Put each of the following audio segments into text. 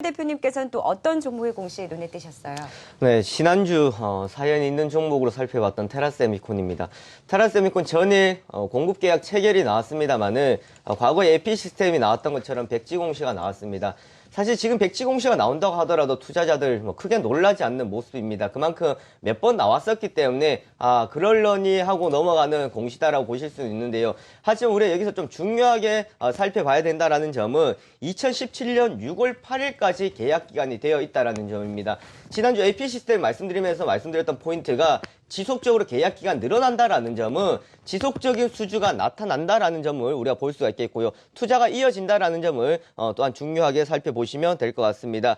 대표님께서는 또 어떤 종목의 공시에 눈에 띄셨어요? 네, 지난주 사연이 있는 종목으로 살펴봤던 테라세미콘입니다. 테라세미콘 전일 공급 계약 체결이 나왔습니다만은 과거에 에피 시스템이 나왔던 것처럼 백지 공시가 나왔습니다. 사실 지금 백지 공시가 나온다고 하더라도 투자자들 크게 놀라지 않는 모습입니다. 그만큼 몇 번 나왔었기 때문에 그럴려니 하고 넘어가는 공시다라고 보실 수 있는데요. 하지만 우리가 여기서 좀 중요하게 살펴봐야 된다라는 점은 2017년 6월 8일까지 계약 기간이 되어 있다라는 점입니다. 지난주 AP 시스템 말씀드리면서 말씀드렸던 포인트가 지속적으로 계약 기간 늘어난다라는 점은 지속적인 수주가 나타난다라는 점을 우리가 볼 수가 있겠고요. 투자가 이어진다라는 점을 또한 중요하게 살펴보시면 될 것 같습니다.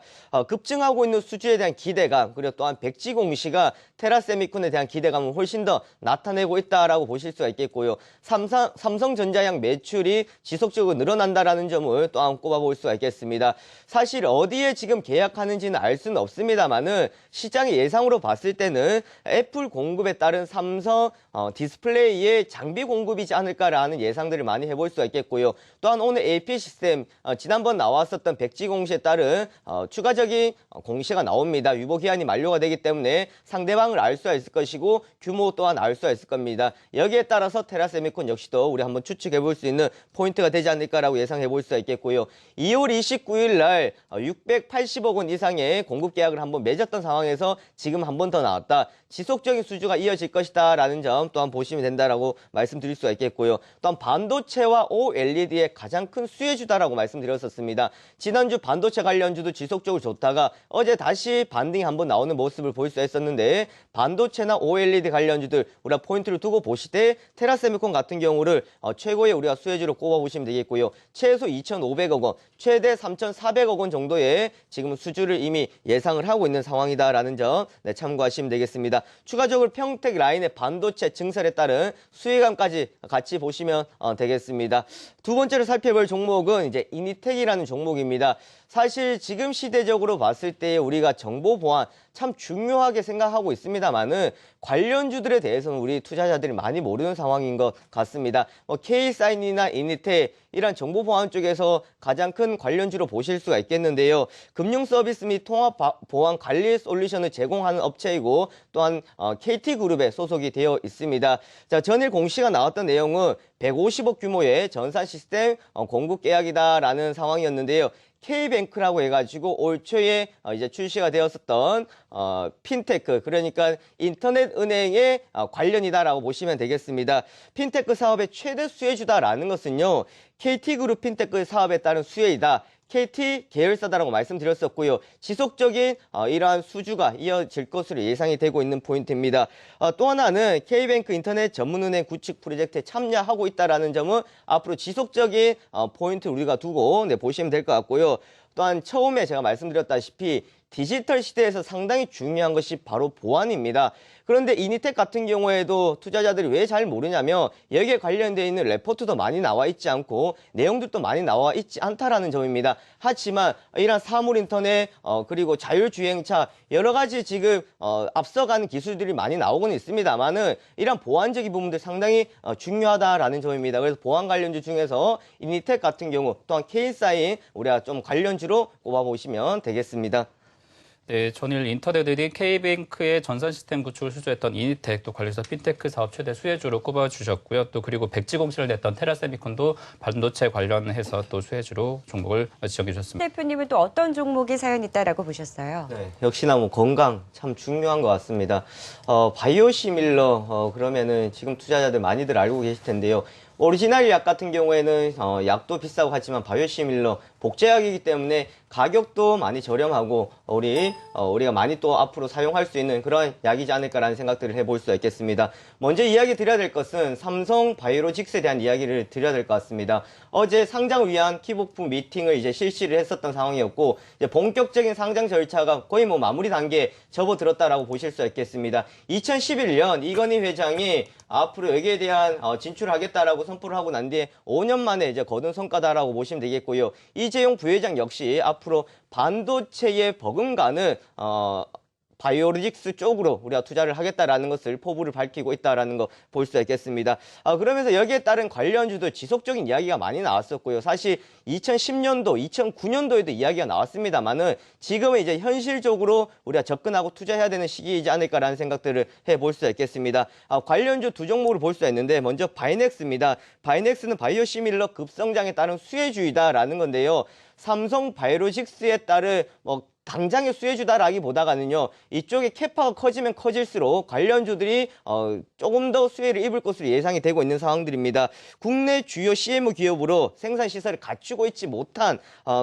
급증하고 있는 수주에 대한 기대감, 그리고 또한 백지 공시가 테라세미콘에 대한 기대감을 훨씬 더 나타내고 있다라고 보실 수가 있겠고요. 삼성전자양 매출이 지속적으로 늘어난다라는 점을 또한 꼽아볼 수가 있겠습니다. 사실 어디에 지금 계약하는지는 알 수는 없습니다만은 시장의 예상으로 봤을 때는 애플 공급에 따른 삼성 디스플레이의 장비 공급이지 않을까라는 예상들을 많이 해볼 수가 있겠고요. 또한 오늘 AP 시스템 지난번 나왔었던 백지 공시에 따른 추가적인 공시가 나옵니다. 유보 기한이 만료가 되기 때문에 상대방을 알 수가 있을 것이고 규모 또한 알 수가 있을 겁니다. 여기에 따라서 테라세미콘 역시도 우리 한번 추측해 볼 수 있는 포인트가 되지 않을까라고 예상해 볼 수가 있겠고요. 2월 29일 날 680억 원 이상의 공급 계약을 한번 맺었던 상황에서 지금 한 번 더 나왔다. 지속적인 수주가 이어질 것이다 라는 점 또한 보시면 된다라고 말씀드릴 수가 있겠고요. 또한 반도체와 OLED의 가장 큰 수혜주다라고 말씀드렸었습니다. 지난주 반도체 관련주도 지속적으로 좋다가 어제 다시 반등이 한번 나오는 모습을 볼 수 있었는데 반도체나 OLED 관련주들 우리가 포인트를 두고 보시되 테라세미콘 같은 경우를 최고의 우리가 수혜주로 꼽아보시면 되겠고요. 최소 2,500억 원, 최대 3,400억 원 정도의 지금 수주를 이미 예상을 하고 있는 상황이다라는 점 참고하시면 되겠습니다. 추가적으로 평택 라인의 반도체 증설에 따른 수혜감까지 같이 보시면 되겠습니다. 두 번째로 살펴볼 종목은 이제 이니텍이라는 종목입니다. 사실 지금 시대적으로 봤을 때 우리가 정보 보안 참 중요하게 생각하고 있습니다만은 관련주들에 대해서는 우리 투자자들이 많이 모르는 상황인 것 같습니다. K사인이나 이니텍 이런 정보 보안 쪽에서 가장 큰 관련주로 보실 수가 있겠는데요. 금융 서비스 및 통합 보안 관리 솔루션을 제공하는 업체이고 또한 KT그룹에 소속이 되어 있습니다. 자, 전일 공시가 나왔던 내용은 150억 규모의 전산 시스템 공급 계약이다라는 상황이었는데요. K뱅크라고 해가지고 올 초에 이제 출시가 되었었던 핀테크, 그러니까 인터넷 은행의 관련이다라고 보시면 되겠습니다. 핀테크 사업의 최대 수혜주다라는 것은요, KT그룹 핀테크 사업에 따른 수혜이다. KT 계열사다라고 말씀드렸었고요. 지속적인 이러한 수주가 이어질 것으로 예상이 되고 있는 포인트입니다. 또 하나는 K뱅크 인터넷 전문은행 구축 프로젝트에 참여하고 있다는 점은 앞으로 지속적인 포인트 우리가 두고 보시면 될 것 같고요. 또한 처음에 제가 말씀드렸다시피 디지털 시대에서 상당히 중요한 것이 바로 보안입니다. 그런데 이니텍 같은 경우에도 투자자들이 왜 잘 모르냐면 여기에 관련되어 있는 레포트도 많이 나와 있지 않고 내용들도 많이 나와 있지 않다라는 점입니다. 하지만 이런 사물 인터넷 그리고 자율주행차 여러 가지 지금 앞서가는 기술들이 많이 나오고는 있습니다만은 이런 보안적인 부분들 상당히 중요하다라는 점입니다. 그래서 보안 관련주 중에서 이니텍 같은 경우 또한 K사인 우리가 좀 관련주로 꼽아보시면 되겠습니다. 네, 전일 인터넷들이 K뱅크의 전산 시스템 구축을 수주했던 이니텍, 또 관련해서 핀테크 사업 최대 수혜주로 꼽아주셨고요. 또 그리고 백지 공시를 냈던 테라세미콘도 반도체 관련해서 또 수혜주로 종목을 지정해 주셨습니다. 대표님은 또 어떤 종목이 사연이 있다라고 보셨어요? 네, 역시나 건강 참 중요한 것 같습니다. 바이오시밀러 그러면은 지금 투자자들 많이들 알고 계실 텐데요. 오리지널 약 같은 경우에는 약도 비싸고 하지만 바이오시밀러 복제약이기 때문에 가격도 많이 저렴하고 우리가 많이 또 앞으로 사용할 수 있는 그런 약이지 않을까라는 생각들을 해볼 수가 있겠습니다. 먼저 이야기 드려야 될 것은 삼성 바이오로직스에 대한 이야기를 드려야 될 것 같습니다. 어제 상장을 위한 킥오프 미팅을 이제 실시를 했었던 상황이었고 이제 본격적인 상장 절차가 거의 마무리 단계에 접어들었다라고 보실 수 있겠습니다. 2011년 이건희 회장이 앞으로 여기에 대한 진출하겠다라고 선포를 하고 난 뒤에 5년 만에 이제 거둔 성과다라고 보시면 되겠고요. 이재용 부회장 역시 앞으로 반도체에 버금가는 바이오로직스 쪽으로 우리가 투자를 하겠다라는 것을 포부를 밝히고 있다라는 거 볼 수 있겠습니다. 그러면서 여기에 따른 관련주도 지속적인 이야기가 많이 나왔었고요. 사실 2010년도, 2009년도에도 이야기가 나왔습니다만은 지금은 이제 현실적으로 우리가 접근하고 투자해야 되는 시기이지 않을까라는 생각들을 해볼 수 있겠습니다. 관련주 두 종목을 볼 수 있는데 먼저 바이넥스입니다. 바이넥스는 바이오시밀러 급성장에 따른 수혜주이다라는 건데요. 삼성 바이오로직스에 따른 당장의 수혜주다라기보다는요, 이쪽에 캐파가 커지면 커질수록 관련주들이 조금 더 수혜를 입을 것으로 예상이 되고 있는 상황들입니다. 국내 주요 CMO 기업으로 생산 시설을 갖추고 있지 못한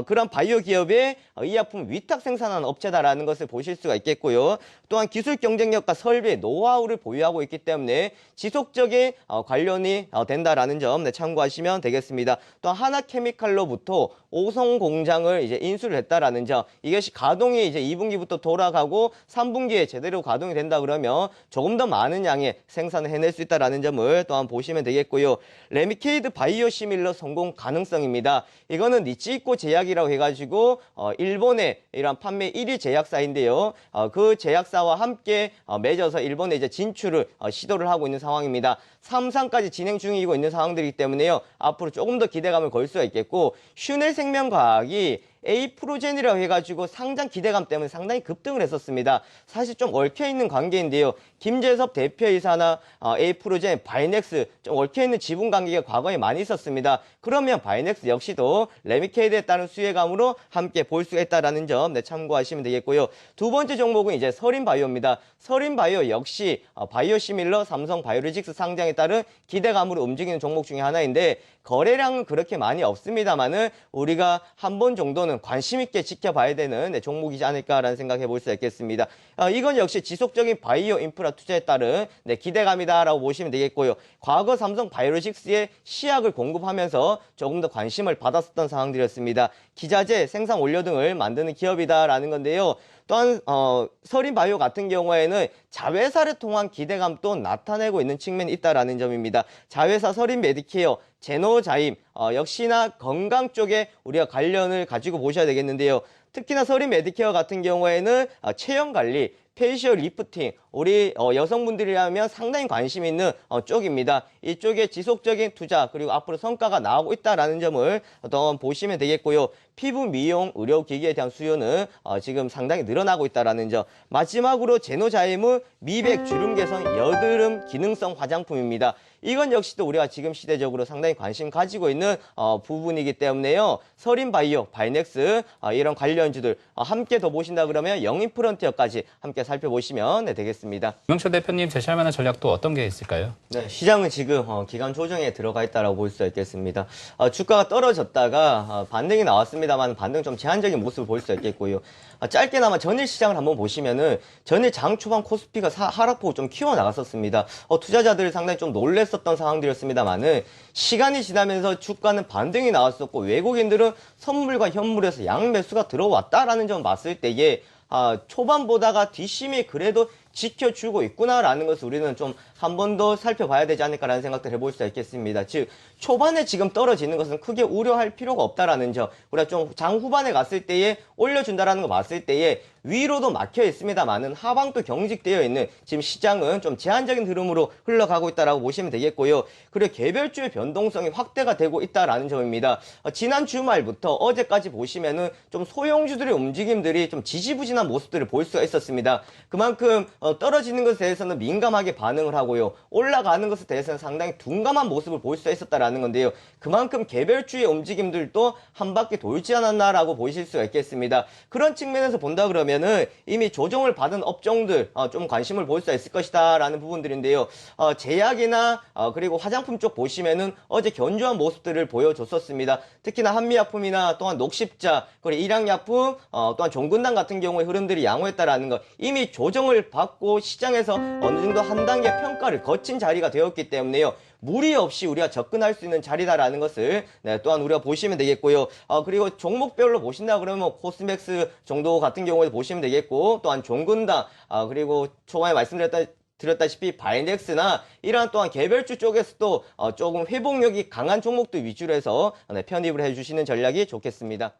그런 바이오 기업의 의약품 위탁 생산하는 업체다라는 것을 보실 수가 있겠고요. 또한 기술 경쟁력과 설비의 노하우를 보유하고 있기 때문에 지속적인 관련이 된다라는 점 참고하시면 되겠습니다. 또한 하나케미칼로부터 오성 공장을 이제 인수를 했다라는 점, 이것이 가동이 이제 2분기부터 돌아가고 3분기에 제대로 가동이 된다 그러면 조금 더 많은 양의 생산을 해낼 수 있다라는 점을 또한 보시면 되겠고요. 레미케이드 바이오시밀러 성공 가능성입니다. 이거는 니치이코 제약이라고 해가지고 일본의 이런 판매 1위 제약사인데요. 그 제약사와 함께 맺어서 일본에 이제 진출을 시도를 하고 있는 상황입니다. 3상까지 진행 중이고 있는 상황들이기 때문에요. 앞으로 조금 더 기대감을 걸 수가 있겠고, 슈넬 생명과학이 에이프로젠이라고 해가지고 상장 기대감 때문에 상당히 급등을 했었습니다. 사실 좀 얽혀있는 관계인데요. 김재섭 대표이사나 에이프로젠, 바이넥스 좀 얽혀있는 지분 관계가 과거에 많이 있었습니다. 그러면 바이넥스 역시도 레미케이드에 따른 수혜감으로 함께 볼 수 있다는 점 참고하시면 되겠고요. 두 번째 종목은 이제 서린바이오입니다. 서린바이오 역시 바이오시밀러 삼성 바이오로직스 상장에 따른 기대감으로 움직이는 종목 중에 하나인데, 거래량은 그렇게 많이 없습니다만은 우리가 한 번 정도는 관심 있게 지켜봐야 되는 종목이지 않을까라는 생각해 볼 수 있겠습니다. 이건 역시 지속적인 바이오 인프라 투자에 따른 기대감이다라고 보시면 되겠고요. 과거 삼성 바이오로직스에 시약을 공급하면서 조금 더 관심을 받았었던 상황들이었습니다. 기자재, 생산 원료 등을 만드는 기업이다라는 건데요. 또한 서린바이오 같은 경우에는 자회사를 통한 기대감도 나타내고 있는 측면이 있다라는 점입니다. 자회사 서린메디케어, 제노자임 역시나 건강 쪽에 우리가 관련을 가지고 보셔야 되겠는데요. 특히나 서린메디케어 같은 경우에는 체형관리, 페이셜 리프팅, 우리 여성분들이라면 상당히 관심 있는 쪽입니다. 이쪽에 지속적인 투자 그리고 앞으로 성과가 나오고 있다는 점을 더 보시면 되겠고요. 피부 미용 의료기기에 대한 수요는 지금 상당히 늘어나고 있다는 점. 마지막으로 제노자임은 미백, 주름 개선, 여드름 기능성 화장품입니다. 이건 역시도 우리가 지금 시대적으로 상당히 관심 가지고 있는 부분이기 때문에요. 서린바이오, 바이넥스 이런 관련주들 함께 더 보신다 그러면 영인프론티어까지 함께 살펴보시면 되겠습니다. 김영철 대표님 제시할 만한 전략도 어떤 게 있을까요? 네, 시장은 지금 기간 조정에 들어가 있다고 볼 수 있겠습니다. 주가가 떨어졌다가 반등이 나왔습니다만 반등 좀 제한적인 모습을 볼 수 있겠고요. 짧게나마 전일 시장을 한번 보시면은 전일 장 초반 코스피가 하락폭을 좀 키워 나갔었습니다. 투자자들 상당히 좀 놀랬었던 상황들이었습니다만은 시간이 지나면서 주가는 반등이 나왔었고, 외국인들은 선물과 현물에서 양매수가 들어왔다라는 점 봤을 때에 초반보다가 뒷심이 그래도 지켜주고 있구나라는 것을 우리는 좀 한 번 더 살펴봐야 되지 않을까라는 생각들 해볼 수 있겠습니다. 즉 초반에 지금 떨어지는 것은 크게 우려할 필요가 없다라는 점, 우리가 좀 장 후반에 갔을 때에 올려준다라는 거 봤을 때에 위로도 막혀 있습니다만은 하방도 경직되어 있는 지금 시장은 좀 제한적인 흐름으로 흘러가고 있다라고 보시면 되겠고요. 그리고 개별주의 변동성이 확대가 되고 있다라는 점입니다. 지난 주말부터 어제까지 보시면은 좀 소형주들의 움직임들이 좀 지지부진한 모습들을 볼 수가 있었습니다. 그만큼 떨어지는 것에 대해서는 민감하게 반응을 하고요. 올라가는 것에 대해서는 상당히 둔감한 모습을 볼 수가 있었다라는 건데요. 그만큼 개별주의 움직임들도 한 바퀴 돌지 않았나라고 보실 수가 있겠습니다. 그런 측면에서 본다 그러면은 이미 조정을 받은 업종들 좀 관심을 볼 수 있을 것이다 라는 부분들인데요. 제약이나 그리고 화장품 쪽 보시면은 어제 견조한 모습들을 보여줬었습니다. 특히나 한미약품이나 또한 녹십자, 그리고 일양약품, 또한 종근당 같은 경우에 흐름들이 양호했다라는 것, 이미 조정을 받고 시장에서 어느 정도 한 단계 평가를 거친 자리가 되었기 때문에요. 무리 없이 우리가 접근할 수 있는 자리다라는 것을 또한 우리가 보시면 되겠고요. 그리고 종목별로 보신다 그러면 코스맥스 정도 같은 경우에 보시면 되겠고, 또한 종근당, 그리고 초반에 말씀드렸다시피 바이넥스나 이러한 또한 개별주 쪽에서도 조금 회복력이 강한 종목들 위주로 해서 편입을 해주시는 전략이 좋겠습니다.